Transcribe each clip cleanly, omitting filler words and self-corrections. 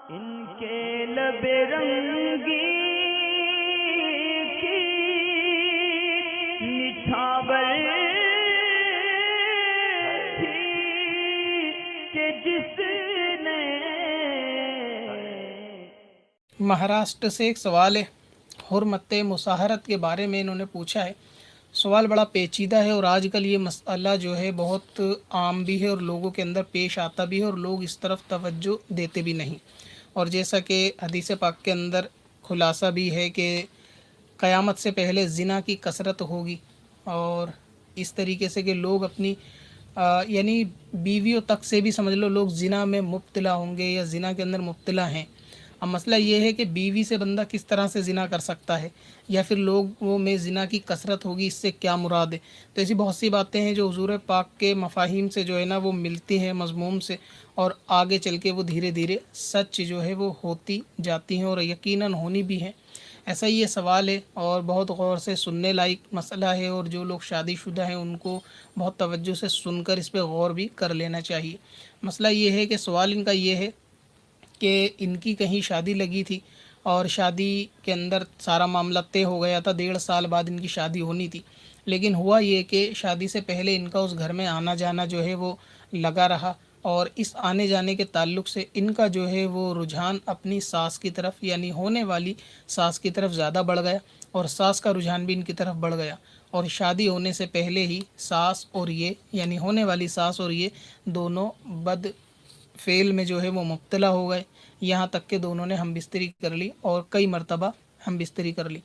ان کے لب رنگی کی نچھاور تھی کہ جس نے مہاراشٹر سے ایک سوال ہے، حرمت مصاہرت کے بارے میں انہوں نے پوچھا ہے۔ سوال بڑا پیچیدہ ہے اور آج کل یہ مسئلہ جو ہے بہت عام بھی ہے اور لوگوں کے اندر پیش آتا بھی ہے اور لوگ اس طرف توجہ دیتے بھی نہیں۔ اور جیسا کہ حدیث پاک کے اندر خلاصہ بھی ہے کہ قیامت سے پہلے زنا کی کثرت ہوگی، اور اس طریقے سے کہ لوگ اپنی یعنی بیویوں تک سے بھی سمجھ لو لوگ زنا میں مبتلا ہوں گے یا زنا کے اندر مبتلا ہیں۔ اب مسئلہ یہ ہے کہ بیوی سے بندہ کس طرح سے زنا کر سکتا ہے، یا پھر لوگوں میں زنا کی کثرت ہوگی، اس سے کیا مراد ہے۔ تو ایسی بہت سی باتیں ہیں جو حضور پاک کے مفاہیم سے جو ہے نا وہ ملتی ہیں، مضمون سے، اور آگے چل کے وہ دھیرے دھیرے سچ جو ہے وہ ہوتی جاتی ہیں اور یقیناً ہونی بھی ہیں۔ ایسا ہی یہ سوال ہے اور بہت غور سے سننے لائق مسئلہ ہے، اور جو لوگ شادی شدہ ہیں ان کو بہت توجہ سے سن کر اس پہ غور بھی کر لینا چاہیے۔ مسئلہ یہ ہے کہ سوال ان کا یہ ہے کہ ان کی کہیں شادی لگی تھی اور شادی کے اندر سارا معاملہ طے ہو گیا تھا، 1.5 سال بعد ان کی شادی ہونی تھی، لیکن ہوا یہ کہ شادی سے پہلے ان کا اس گھر میں آنا جانا جو ہے وہ لگا رہا، اور اس آنے جانے کے تعلق سے ان کا جو ہے وہ رجحان اپنی ساس کی طرف یعنی ہونے والی ساس کی طرف زیادہ بڑھ گیا، اور ساس کا رجحان بھی ان کی طرف بڑھ گیا، اور شادی ہونے سے پہلے ہی ساس اور یہ یعنی ہونے والی ساس اور یہ دونوں بد فعل میں جو ہے وہ مبتلا ہو گئے، یہاں تک کہ دونوں نے ہم بستری کر لی اور کئی مرتبہ ہم بستری کر لی۔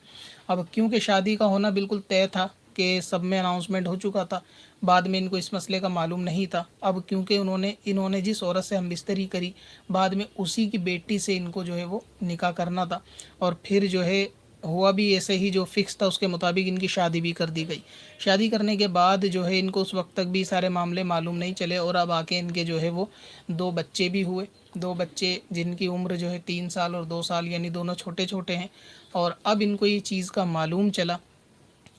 اب کیونکہ شادی کا ہونا بالکل طے تھا کہ سب میں اناؤنسمنٹ ہو چکا تھا، بعد میں ان کو اس مسئلے کا معلوم نہیں تھا۔ اب کیونکہ انہوں نے جس عورت سے ہم بستری کری، بعد میں اسی کی بیٹی سے ان کو جو ہے وہ نکاح کرنا تھا، اور پھر جو ہے ہوا بھی ایسے ہی جو فکس تھا اس کے مطابق ان کی شادی بھی کر دی گئی۔ شادی کرنے کے بعد جو ہے ان کو اس وقت تک بھی سارے معاملے معلوم نہیں چلے، اور اب آ کے ان کے جو ہے وہ 2 بچے بھی ہوئے، 2 بچے جن کی عمر جو ہے 3 سال اور 2 سال، یعنی دونوں چھوٹے چھوٹے ہیں۔ اور اب ان کو یہ چیز کا معلوم چلا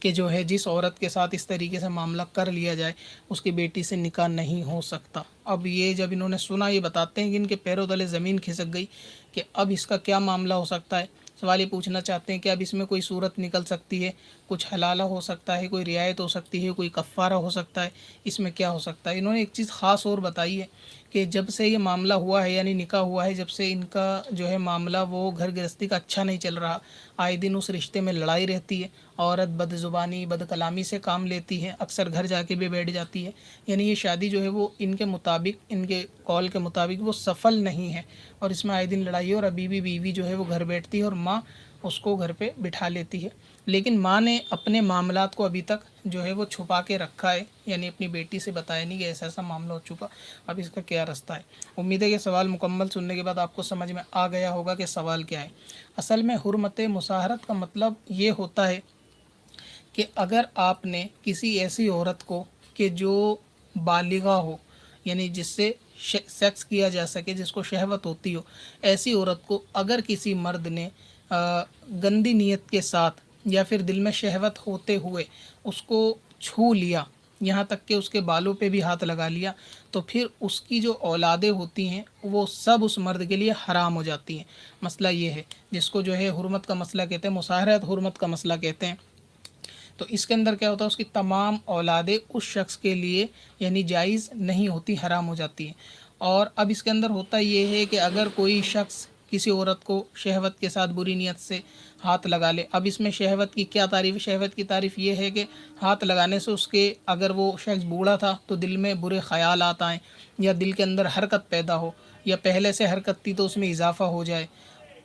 کہ جو ہے جس عورت کے ساتھ اس طریقے سے معاملہ کر لیا جائے اس کی بیٹی سے نکاح نہیں ہو سکتا۔ اب یہ جب انہوں نے سنا، یہ بتاتے ہیں کہ ان کے پیروں تلے زمین کھسک گئی کہ اب اس کا کیا معاملہ ہو سکتا ہے۔ سوال یہ پوچھنا چاہتے ہیں کہ اب اس میں کوئی صورت نکل سکتی ہے، کچھ حلالہ ہو سکتا ہے، کوئی رعایت ہو سکتی ہے، کوئی کفارہ ہو سکتا ہے، اس میں کیا ہو سکتا ہے۔ انہوں نے ایک چیز خاص اور بتائی ہے کہ جب سے یہ معاملہ ہوا ہے یعنی نکاح ہوا ہے، جب سے ان کا جو ہے معاملہ وہ گھر گرہستی کا اچھا نہیں چل رہا، آئے دن اس رشتے میں لڑائی رہتی ہے، عورت بد زبانی بد کلامی سے کام لیتی ہے، اکثر گھر جا کے بھی بیٹھ جاتی ہے، یعنی یہ شادی جو ہے وہ ان کے مطابق، ان کے قول کے مطابق وہ سفل نہیں ہے، اور اس میں آئے دن لڑائی ہے، اور ابھی بھی بیوی جو ہے وہ گھر بیٹھتی ہے اور ماں اس کو گھر پہ بٹھا لیتی ہے، لیکن ماں نے اپنے معاملات کو ابھی تک جو ہے وہ چھپا کے رکھا ہے، یعنی اپنی بیٹی سے بتایا نہیں کہ ایسا ایسا معاملہ ہو چکا، اب اس کا کیا رستہ ہے۔ امید ہے کہ سوال مکمل سننے کے بعد آپ کو سمجھ میں آ گیا ہوگا کہ سوال کیا ہے۔ اصل میں حرمت مصاہرت کا مطلب یہ ہوتا ہے کہ اگر آپ نے کسی ایسی عورت کو کہ جو بالغہ ہو، یعنی جس سے سیکس کیا جا سکے، جس کو شہوت ہوتی ہو، ایسی عورت کو اگر کسی مرد نے گندی نیت کے ساتھ یا پھر دل میں شہوت ہوتے ہوئے اس کو چھو لیا، یہاں تک کہ اس کے بالوں پہ بھی ہاتھ لگا لیا، تو پھر اس کی جو اولادیں ہوتی ہیں وہ سب اس مرد کے لیے حرام ہو جاتی ہیں۔ مسئلہ یہ ہے جس کو جو ہے حرمت کا مسئلہ کہتے ہیں، مصاہرت حرمت کا مسئلہ کہتے ہیں۔ تو اس کے اندر کیا ہوتا ہے، اس کی تمام اولادیں اس شخص کے لیے یعنی جائز نہیں ہوتی، حرام ہو جاتی ہیں۔ اور اب اس کے اندر ہوتا یہ ہے کہ اگر کوئی شخص کسی عورت کو شہوت کے ساتھ بری نیت سے ہاتھ لگا لے، اب اس میں شہوت کی کیا تعریف ہے؟ شہوت کی تعریف یہ ہے کہ ہاتھ لگانے سے اس کے، اگر وہ شخص بوڑھا تھا تو دل میں برے خیالات آئیں، یا دل کے اندر حرکت پیدا ہو، یا پہلے سے حرکت تھی تو اس میں اضافہ ہو جائے۔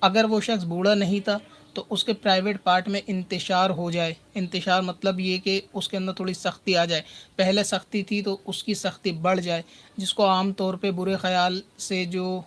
اگر وہ شخص بوڑھا نہیں تھا تو اس کے پرائیویٹ پارٹ میں انتشار ہو جائے۔ انتشار مطلب یہ کہ اس کے اندر تھوڑی سختی آ جائے، پہلے سختی تھی تو اس کی سختی بڑھ جائے، جس کو عام طور پہ برے خیال سے جو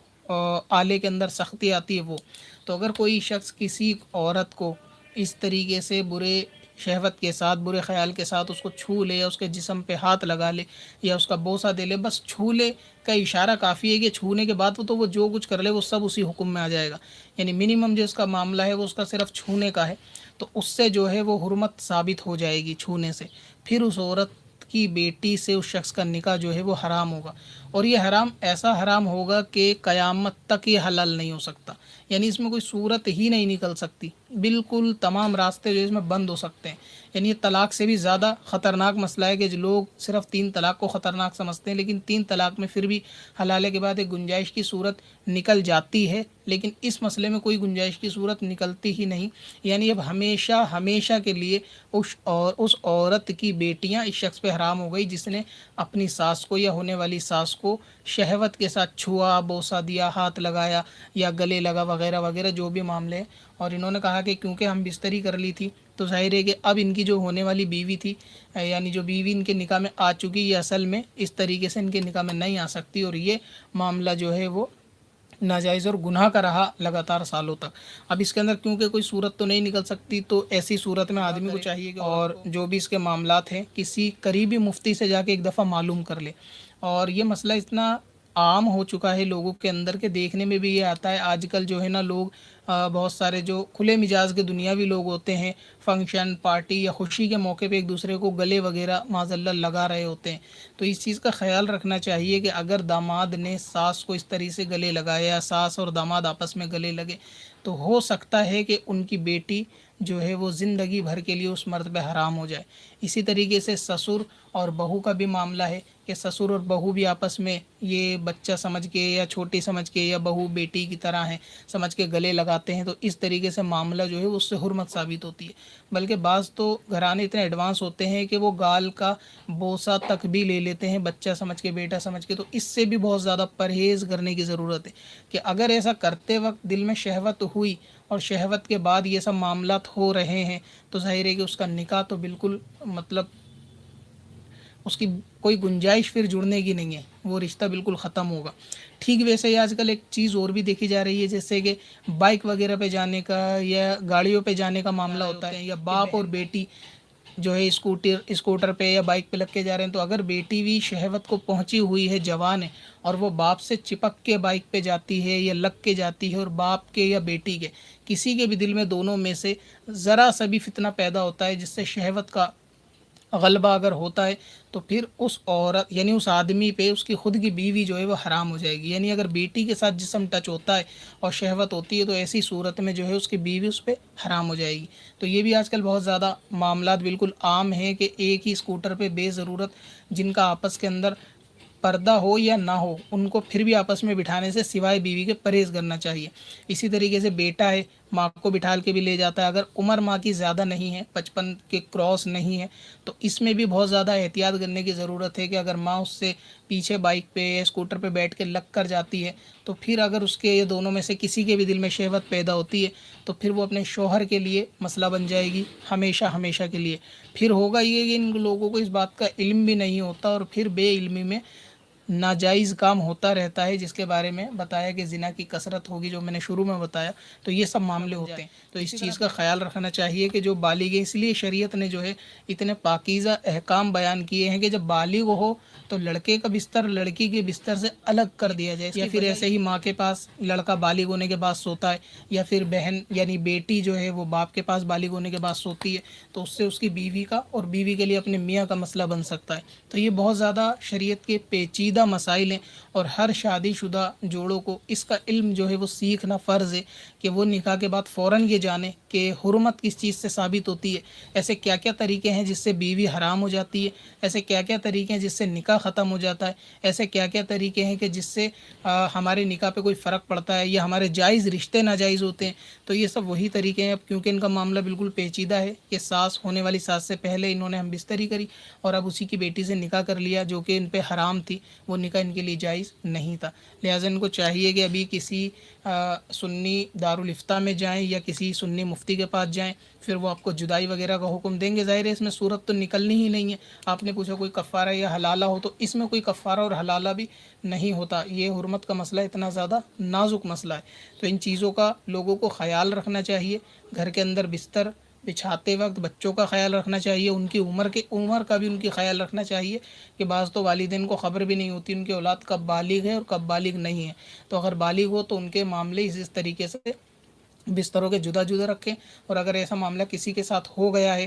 آلے کے اندر سختی آتی ہے وہ۔ تو اگر کوئی شخص کسی عورت کو اس طریقے سے برے شہوت کے ساتھ، برے خیال کے ساتھ اس کو چھو لے، یا اس کے جسم پہ ہاتھ لگا لے، یا اس کا بوسہ دے لے، بس چھو لے کا اشارہ کافی ہے کہ چھونے کے بعد وہ جو کچھ کر لے وہ سب اسی حکم میں آ جائے گا، یعنی منیمم جو اس کا معاملہ ہے وہ اس کا صرف چھونے کا ہے، تو اس سے جو ہے وہ حرمت ثابت ہو جائے گی چھونے سے، پھر اس عورت کی بیٹی سے اس شخص کا نکاح جو ہے وہ حرام ہوگا۔ اور یہ حرام ایسا حرام ہوگا کہ قیامت تک یہ حلال نہیں ہو سکتا، یعنی اس میں کوئی صورت ہی نہیں نکل سکتی، بالکل تمام راستے جو اس میں بند ہو سکتے ہیں۔ یعنی یہ طلاق سے بھی زیادہ خطرناک مسئلہ ہے کہ جو لوگ صرف 3 طلاق کو خطرناک سمجھتے ہیں، لیکن 3 طلاق میں پھر بھی حلالے کے بعد ایک گنجائش کی صورت نکل جاتی ہے، لیکن اس مسئلے میں کوئی گنجائش کی صورت نکلتی ہی نہیں۔ یعنی اب ہمیشہ ہمیشہ کے لیے اس عورت کی بیٹیاں اس شخص پہ حرام ہو گئی جس نے اپنی ساس کو یا ہونے والی ساس کو شہوت کے ساتھ چھوا، بوسہ دیا، ہاتھ لگایا یا گلے لگا وغیرہ وغیرہ جو بھی معاملے ہیں۔ اور انہوں نے کہا کہ کیونکہ ہم بستری کر لی تھی تو ظاہر ہے کہ اب ان کی جو ہونے والی بیوی تھی، یعنی جو بیوی ان کے نکاح میں آ چکی، یہ اصل میں اس طریقے سے ان کے نکاح میں نہیں آ سکتی، اور یہ معاملہ جو ہے وہ ناجائز اور گناہ کا رہا لگاتار سالوں تک۔ اب اس کے اندر کیونکہ کوئی صورت تو نہیں نکل سکتی، تو ایسی صورت میں آدمی کو چاہیے کہ اور جو بھی اس کے معاملات ہیں کسی قریبی مفتی سے جا کے ایک دفعہ معلوم کر لے۔ اور یہ مسئلہ اتنا عام ہو چکا ہے لوگوں کے اندر کہ دیکھنے میں بھی یہ آتا ہے آج کل جو ہے نا لوگ بہت سارے جو کھلے مزاج کے دنیاوی لوگ ہوتے ہیں، فنکشن پارٹی یا خوشی کے موقع پہ ایک دوسرے کو گلے وغیرہ معاذ اللہ لگا رہے ہوتے ہیں۔ تو اس چیز کا خیال رکھنا چاہیے کہ اگر داماد نے ساس کو اس طریقے سے گلے لگایا، ساس اور داماد آپس میں گلے لگے، تو ہو سکتا ہے کہ ان کی بیٹی جو ہے وہ زندگی بھر کے لیے اس مرد پہ حرام ہو جائے۔ اسی طریقے سے سسر اور بہو کا بھی معاملہ ہے کہ سسر اور بہو بھی آپس میں یہ بچہ سمجھ کے یا چھوٹی سمجھ کے یا بہو بیٹی کی طرح ہیں سمجھ کے گلے لگاتے ہیں، تو اس طریقے سے معاملہ جو ہے اس سے حرمت ثابت ہوتی ہے۔ بلکہ بعض تو گھرانے اتنے ایڈوانس ہوتے ہیں کہ وہ گال کا بوسہ تک بھی لے لیتے ہیں بچہ سمجھ کے، بیٹا سمجھ کے۔ تو اس سے بھی بہت زیادہ پرہیز کرنے کی ضرورت ہے کہ اگر ایسا کرتے وقت دل میں شہوت ہوئی اور شہوت کے بعد یہ سب معاملات ہو رہے ہیں تو ظاہر ہے کہ اس کا نکاح تو بالکل مطلب اس کی کوئی گنجائش پھر جڑنے کی نہیں ہے، وہ رشتہ بالکل ختم ہوگا۔ ٹھیک ویسے ہی آج کل ایک چیز اور بھی دیکھی جا رہی ہے، جیسے کہ بائک وغیرہ پہ جانے کا یا گاڑیوں پہ جانے کا معاملہ ہوتا ہے، یا باپ اور بیٹی جو ہے اسکوٹر پہ یا بائک پہ لگ کے جا رہے ہیں، تو اگر بیٹی بھی شہوت کو پہنچی ہوئی ہے، جوان ہے، اور وہ باپ سے چپک کے بائک پہ جاتی ہے یا لگ کے جاتی ہے، اور باپ کے یا بیٹی کے کسی کے بھی دل میں دونوں میں سے ذرا سا بھی فتنہ پیدا ہوتا ہے جس سے شہوت کا غلبہ اگر ہوتا ہے، تو پھر اس عورت یعنی اس آدمی پہ اس کی خود کی بیوی جو ہے وہ حرام ہو جائے گی۔ یعنی اگر بیٹی کے ساتھ جسم ٹچ ہوتا ہے اور شہوت ہوتی ہے تو ایسی صورت میں جو ہے اس کی بیوی اس پہ حرام ہو جائے گی۔ تو یہ بھی آج کل بہت زیادہ معاملات بالکل عام ہیں کہ ایک ہی اسکوٹر پہ بے ضرورت جن کا آپس کے اندر پردہ ہو یا نہ ہو ان کو پھر بھی آپس میں بٹھانے سے سوائے بیوی کے پرہیز کرنا چاہیے۔ اسی طریقے سے بیٹا ہے، ماں کو بٹھال کے بھی لے جاتا ہے، اگر عمر ماں کی زیادہ نہیں ہے، 55 کے کراس نہیں ہے، تو اس میں بھی بہت زیادہ احتیاط کرنے کی ضرورت ہے کہ اگر ماں اس سے پیچھے بائک پہ یا اسکوٹر پہ بیٹھ کے لگ کر جاتی ہے تو پھر اگر اس کے یہ دونوں میں سے کسی کے بھی دل میں شہوت پیدا ہوتی ہے تو پھر وہ اپنے شوہر کے لیے مسئلہ بن جائے گی ہمیشہ ہمیشہ کے لیے۔ پھر ہوگا یہ کہ ان لوگوں کو اس بات کا علم بھی نہیں ہوتا اور پھر بے علمی میں ناجائز کام ہوتا رہتا ہے، جس کے بارے میں بتایا کہ زنا کی کثرت ہوگی جو میں نے شروع میں بتایا، تو یہ سب معاملے ہوتے ہیں۔ تو اس چیز کا خیال رکھنا چاہیے کہ جو بالغ ہے، اس لیے شریعت نے جو ہے اتنے پاکیزہ احکام بیان کیے ہیں کہ جب بالغ ہو تو لڑکے کا بستر لڑکی کے بستر سے الگ کر دیا جائے، یا پھر ایسے ہی ماں کے پاس لڑکا بالغ ہونے کے بعد سوتا ہے، یا پھر بہن یعنی بیٹی جو ہے وہ باپ کے پاس بالغ ہونے کے بعد سوتی ہے، تو اس سے اس کی بیوی کا اور بیوی کے لیے اپنے میاں کا مسئلہ بن سکتا ہے۔ تو یہ بہت زیادہ شریعت کے پیچیدہ مسائل ہیں اور ہر شادی شدہ جوڑوں کو اس کا علم جو ہے وہ سیکھنا فرض ہے کہ وہ نکاح کے بعد فوراً یہ جانے کہ حرمت کس چیز سے ثابت ہوتی ہے، ایسے کیا کیا طریقے ہیں جس سے بیوی حرام ہو جاتی ہے، ایسے کیا کیا طریقے ہیں جس سے نکاح ختم ہو جاتا ہے، ایسے کیا کیا طریقے ہیں کہ جس سے ہمارے نکاح پہ کوئی فرق پڑتا ہے یا ہمارے جائز رشتے ناجائز ہوتے ہیں۔ تو یہ سب وہی طریقے ہیں۔ اب کیونکہ ان کا معاملہ بالکل پیچیدہ ہے کہ ساس ہونے والی ساس سے پہلے انہوں نے ہم بستری کری اور اب اسی کی بیٹی سے نکاح کر لیا جو کہ ان پہ حرام تھی، وہ نکاح ان کے لیے جائز نہیں تھا، لہٰذا ان کو چاہیے کہ ابھی کسی سنی دارالفتہ میں جائیں یا کسی سنی مفتی کے پاس جائیں، پھر وہ آپ کو جدائی وغیرہ کا حکم دیں گے۔ ظاہر ہے اس میں صورت تو نکلنی ہی نہیں ہے۔ آپ نے پوچھا کوئی کفارہ یا حلالہ ہو، تو اس میں کوئی کفارہ اور حلالہ بھی نہیں ہوتا۔ یہ حرمت کا مسئلہ اتنا زیادہ نازک مسئلہ ہے، تو ان چیزوں کا لوگوں کو خیال رکھنا چاہیے۔ گھر کے اندر بستر بچھاتے وقت بچوں کا خیال رکھنا چاہیے، ان کی عمر کا بھی ان کی خیال رکھنا چاہیے کہ بعض تو والدین کو خبر بھی نہیں ہوتی ان کی اولاد کب بالغ ہے اور کب بالغ نہیں ہے۔ تو اگر بالغ ہو تو ان کے معاملے اس طریقے سے بستروں کے جدا جدا رکھیں، اور اگر ایسا معاملہ کسی کے ساتھ ہو گیا ہے